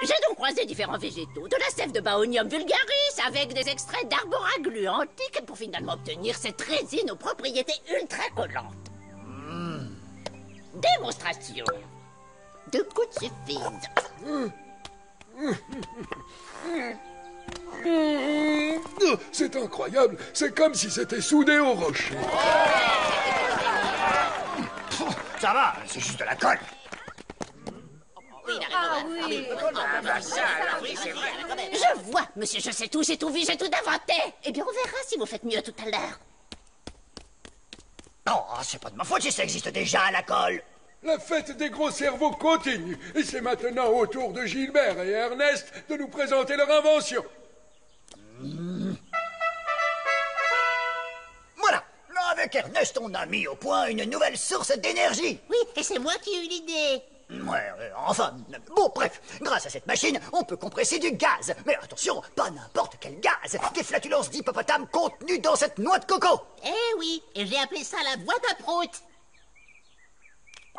J'ai donc croisé différents végétaux, de la sève de Baonium vulgaris avec des extraits d'arbora glu antique pour finalement obtenir cette résine aux propriétés ultra collantes. Démonstration. 2 gouttes suffisent. C'est incroyable, c'est comme si c'était soudé au rocher. Ça va, c'est juste de la colle. Je vois, monsieur, je sais tout, j'ai tout vu, j'ai tout inventé. Eh bien, on verra si vous faites mieux tout à l'heure. Non, c'est pas de ma faute si ça existe déjà, la colle. La fête des gros cerveaux continue, et c'est maintenant au tour de Gilbert et Ernest de nous présenter leur invention. Voilà, avec Ernest, on a mis au point une nouvelle source d'énergie. Oui, et c'est moi qui ai eu l'idée. Ouais, enfin, bon, bref, grâce à cette machine, on peut compresser du gaz. Mais attention, pas n'importe quel gaz. Des flatulences d'hippopotame contenues dans cette noix de coco. Eh oui, et j'ai appelé ça la boîte à prout.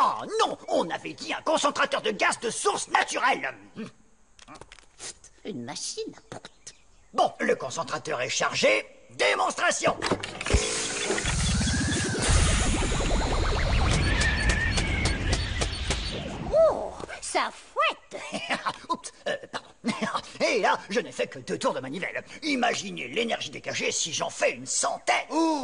Oh non, on avait dit un concentrateur de gaz de source naturelle. Une machine à prout. Bon, le concentrateur est chargé. Démonstration. Oh, ça fouette. Oups, pardon. Et là, je n'ai fait que 2 tours de manivelle. Imaginez l'énergie dégagée si j'en fais une centaine. Ouh.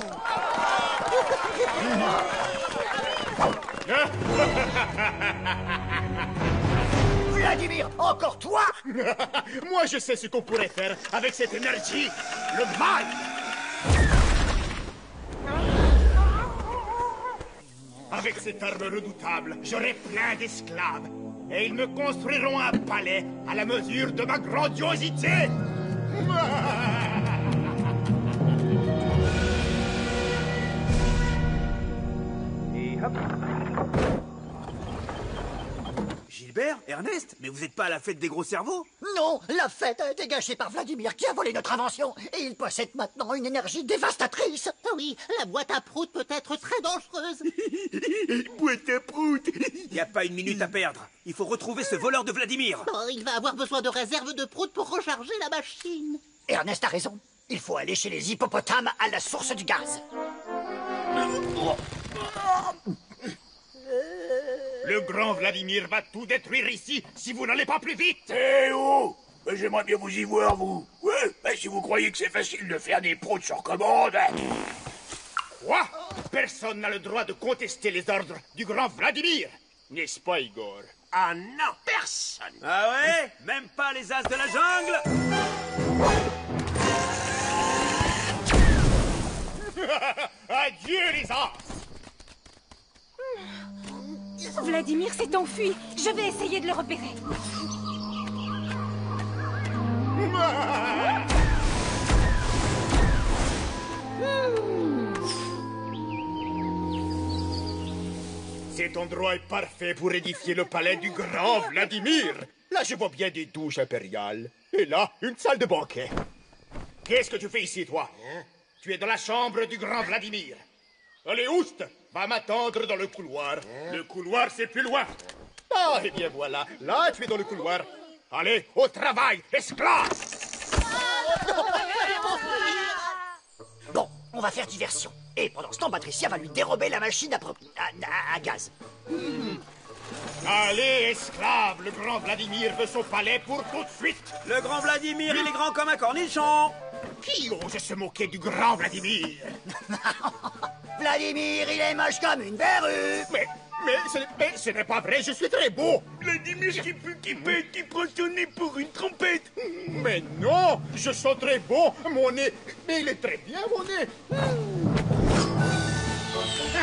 Vladimir, encore toi? Moi, je sais ce qu'on pourrait faire avec cette énergie. Le mal. Avec cette arme redoutable, j'aurai plein d'esclaves. Et ils me construiront un palais à la mesure de ma grandiosité. Et hop. Gilbert, Ernest, mais vous n'êtes pas à la fête des gros cerveaux? Non, la fête a été gâchée par Vladimir qui a volé notre invention. Et il possède maintenant une énergie dévastatrice. Ah oui, la boîte à prout peut être très dangereuse. Boîte à prout. Il n'y a pas une minute à perdre. Il faut retrouver ce voleur de Vladimir. Oh, il va avoir besoin de réserves de prout pour recharger la machine. Ernest a raison. Il faut aller chez les hippopotames à la source du gaz. Le grand Vladimir va tout détruire ici si vous n'allez pas plus vite. Eh oh! J'aimerais bien vous y voir, vous. Ouais, si vous croyez que c'est facile de faire des proutes sur commande. Quoi? Personne n'a le droit de contester les ordres du grand Vladimir. N'est-ce pas, Igor? Ah non, personne. Ah ouais? Même pas les as de la jungle? Adieu, les as. Vladimir s'est enfui. Je vais essayer de le repérer. Cet endroit est parfait pour édifier le palais du grand Vladimir. Là, je vois bien des douches impériales. Et là, une salle de banquet. Qu'est-ce que tu fais ici, toi? Tu es dans la chambre du grand Vladimir. Allez, Oust, va m'attendre dans le couloir. Le couloir, c'est plus loin. Ah, et bien voilà. Là, tu es dans le couloir. Allez, au travail, esclave! Bon, on va faire diversion. Et pendant ce temps, Patricia va lui dérober la machine à gaz. Allez, esclave, le grand Vladimir veut son palais pour tout de suite. Le grand Vladimir, il est grand comme un cornichon. Qui ose se moquer du grand Vladimir? Vladimir, il est moche comme une verrue. Mais ce n'est pas vrai, je suis très beau. Vladimir qui pue, qui pète, qui prend son nez pour une trompette. Mais non, je sens très bon, mon nez. Mais il est très bien, mon nez.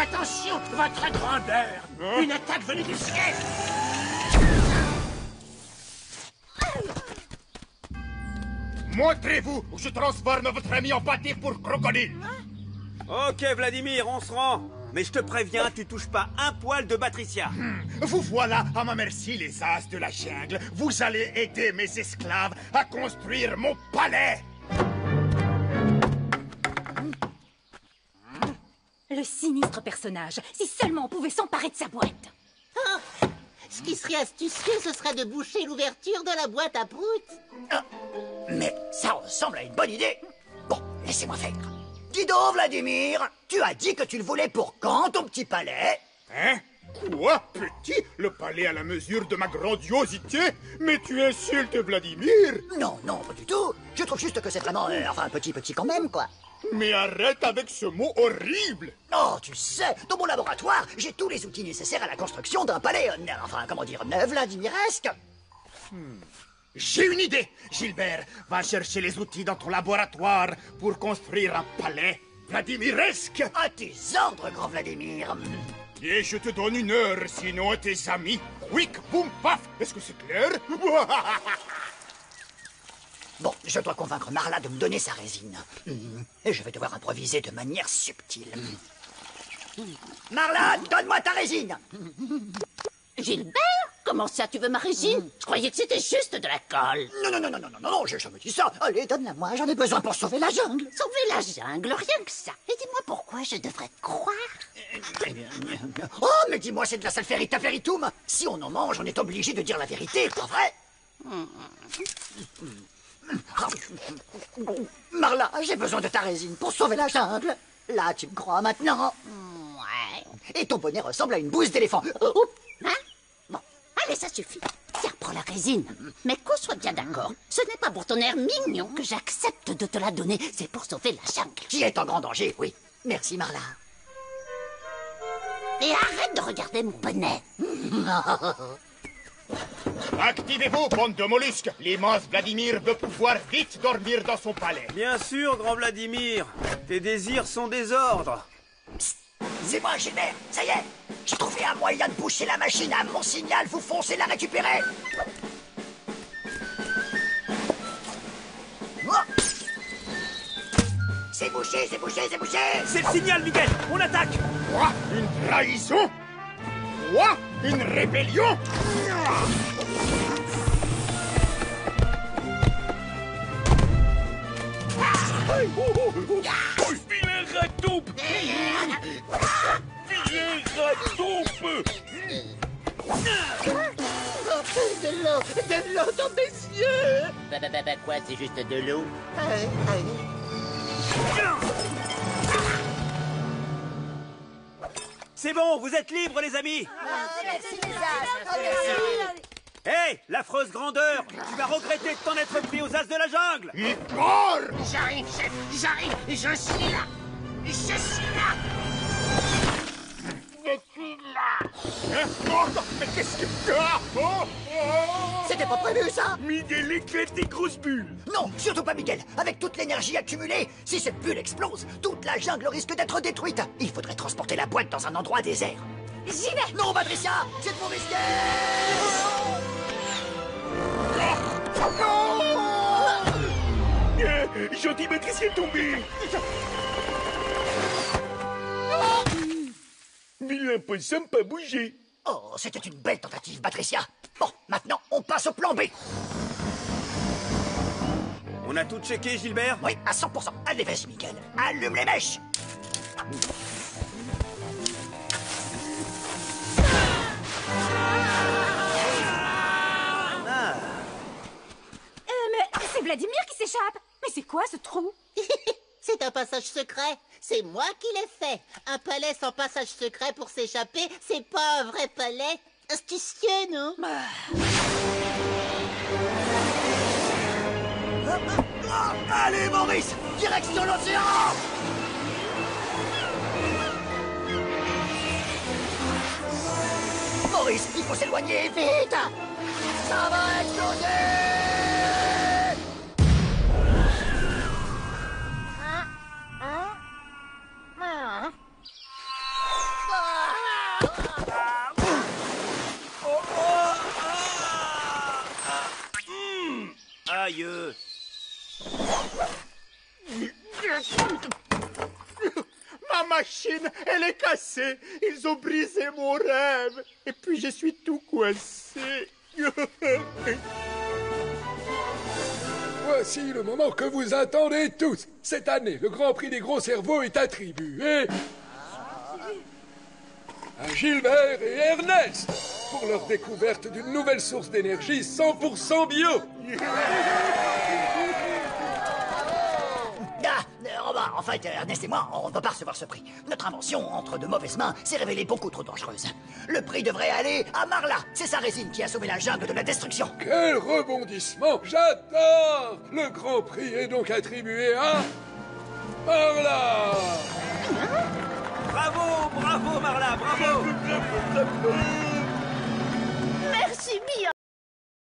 Attention, votre grandeur. Une attaque venue du ciel. Montrez-vous ou je transforme votre ami en pâté pour crocodile. Ok, Vladimir, on se rend. Mais je te préviens, tu touches pas un poil de Patricia. Vous voilà à ma merci, les as de la jungle. Vous allez aider mes esclaves à construire mon palais. Le sinistre personnage. Si seulement on pouvait s'emparer de sa boîte. Oh, Ce qui serait astucieux, ce serait de boucher l'ouverture de la boîte à prout. Ah, mais ça ressemble à une bonne idée. Bon, laissez-moi faire. Dis donc, Vladimir, tu as dit que tu le voulais pour quand, ton petit palais? Hein? Quoi, petit? Le palais à la mesure de ma grandiosité? Mais tu insultes Vladimir? Non, non, pas du tout. Je trouve juste que c'est vraiment, enfin, petit quand même, quoi. Mais arrête avec ce mot horrible! Oh, tu sais, dans mon laboratoire, j'ai tous les outils nécessaires à la construction d'un palais, enfin, comment dire, vladimiresque. J'ai une idée! Gilbert, va chercher les outils dans ton laboratoire pour construire un palais vladimiresque! À tes ordres, grand Vladimir. Et je te donne 1 heure, sinon à tes amis. Quick, boum, paf! Est-ce que c'est clair? Bon, je dois convaincre Marla de me donner sa résine. Et je vais devoir improviser de manière subtile. Marla, donne-moi ta résine! Gilbert, comment ça, tu veux ma résine? Je croyais que c'était juste de la colle. Non, j'ai jamais dit ça. Allez, donne-la-moi, j'en ai besoin pour sauver la jungle. Sauver la jungle, rien que ça. Et dis-moi pourquoi je devrais te croire. Oh, mais dis-moi, c'est de la salférita-feritum. Si on en mange, on est obligé de dire la vérité, pas vrai? Marla, j'ai besoin de ta résine pour sauver la jungle. Là, tu me crois maintenant? Ouais. Et ton bonnet ressemble à une bouse d'éléphant. Hein? Bon, allez, ça suffit. Tiens, prends la résine. Mais qu'on soit bien d'accord, ce n'est pas pour ton air mignon que j'accepte de te la donner. C'est pour sauver la jungle. Qui est en grand danger, oui. Merci, Marla. Et arrête de regarder mon bonnet. Activez-vous, bande de mollusques! L'immense Vladimir veut pouvoir vite dormir dans son palais. Bien sûr, grand Vladimir. Tes désirs sont des ordres. Psst, c'est moi, Gilbert. Ça y est, j'ai trouvé un moyen de boucher la machine à mon signal. Vous foncez la récupérer. Oh, c'est bouché, c'est bouché, c'est bouché. C'est le signal, Miguel. On attaque. Quoi? Une trahison? Quoi? Une rébellion? Vilain ratoupe! Vilain ratoupe! De l'eau dans mes yeux. Bah, quoi, c'est juste de l'eau? C'est bon, vous êtes libres, les amis. Hé, l'affreuse grandeur. Tu vas regretter de t'en être pris aux as de la jungle. Igor! J'arrive, chef, j'arrive. Je suis là. Je suis là. Je suis là. Hein? Oh, non, mais qu'est-ce que tu as? Oh, oh. C'était pas prévu, ça? Miguel éclate des grosses bulles! Non, surtout pas, Miguel. Avec toute l'énergie accumulée, si cette bulle explose, toute la jungle risque d'être détruite. Il faudrait transporter la boîte dans un endroit désert. J'y vais. Non, Patricia, c'est trop risqué. Gentil Patricia est tombé! Vilain possum pas bougé! Oh, c'était une belle tentative, Patricia. Bon, maintenant, on passe au plan B. On a tout checké, Gilbert? Oui, à 100%. Allez, vas-y, Miguel. Allume les mèches. Mais c'est Vladimir qui s'échappe. Mais c'est quoi ce trou? C'est un passage secret. C'est moi qui l'ai fait. Un palais sans passage secret pour s'échapper, c'est pas un vrai palais. Astucieux, non? Allez, Maurice, direction l'océan. Maurice, il faut s'éloigner, vite. Ça va exploser. Aïe. Ma machine, elle est cassée. Ils ont brisé mon rêve. Et puis je suis tout coincé. Voici le moment que vous attendez tous. Cette année, le Grand Prix des gros cerveaux est attribué à Gilbert et Ernest. pour leur découverte d'une nouvelle source d'énergie 100% bio. En fait, Ernest et moi, on ne va pas recevoir ce prix. Notre invention, entre de mauvaises mains, s'est révélée beaucoup trop dangereuse. Le prix devrait aller à Marla. C'est sa résine qui a sauvé la jungle de la destruction. Quel rebondissement! J'adore! Le grand prix est donc attribué à... Marla! Bravo, bravo Marla, bravo.